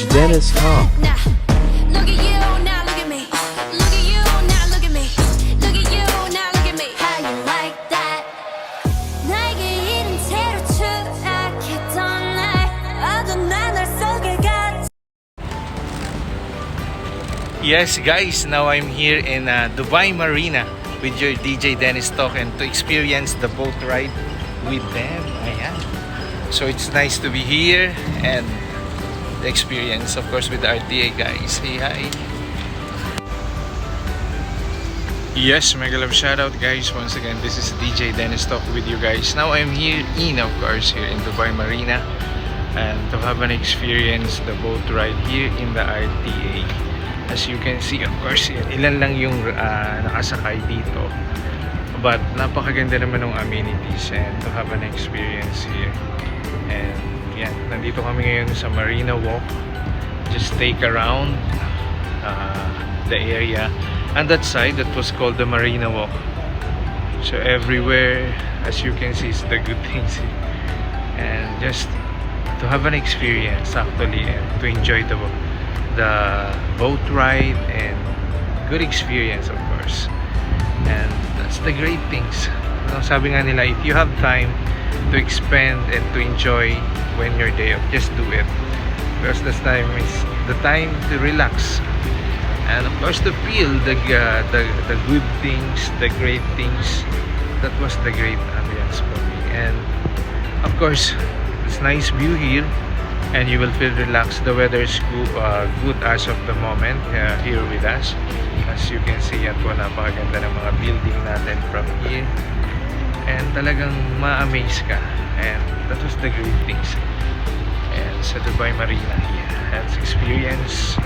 Coach Dennis Talk. Look at you now, look at me. Look at you now, look at me. Look at you now, look at me. How you like that? 나에게 이른 채로 추락했던 날 어두운 나날 속에 가. Yes guys, now I'm here in Dubai Marina with your DJ Dennis Talk and to experience the boat ride with them. Ayan. So it's nice to be here and the experience of course with the RTA guys. Say hi. Yes, mega love shoutout guys. Once again, this is DJ Dennis Talk with you guys. Now I'm here of course here in Dubai Marina and to have an experience the boat ride here in the RTA. As you can see, of course, ilan lang yung nakasakay dito. But napakaganda naman ng amenities and to have an experience here. And yan, nandito kami ngayon sa Marina Walk. Just take around the area. And that side, that was called the Marina Walk. So everywhere, as you can see, is the good things. And just to have an experience actually and to enjoy the boat ride and good experience of course. And that's the great things. Sabi nga nila, if you have time to expend and to enjoy when your day off, just do it, because this time is the time to relax and of course to feel the good things, the great things. That was the great ambience for me. And of course this nice view here and you will feel relaxed. The weather is good as of the moment here with us. As you can see, yan po, napakaganda ng mga building natin from here. And talagang ma-amaze ka. And that was the great things. And sa Dubai Marina here, let's experience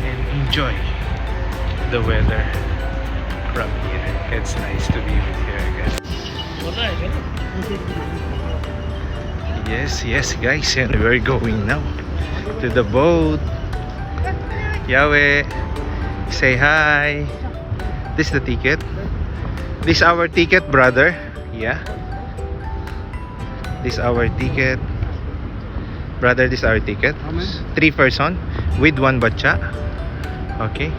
and enjoy the weather from here. It's nice to be with you again. Yes guys, and we're going now to the boat. Yahweh, say hi. This is the ticket. This is our ticket, brother. Yeah. This is our ticket. Brother, this is our ticket. 3 person with 1 bacha. Okay.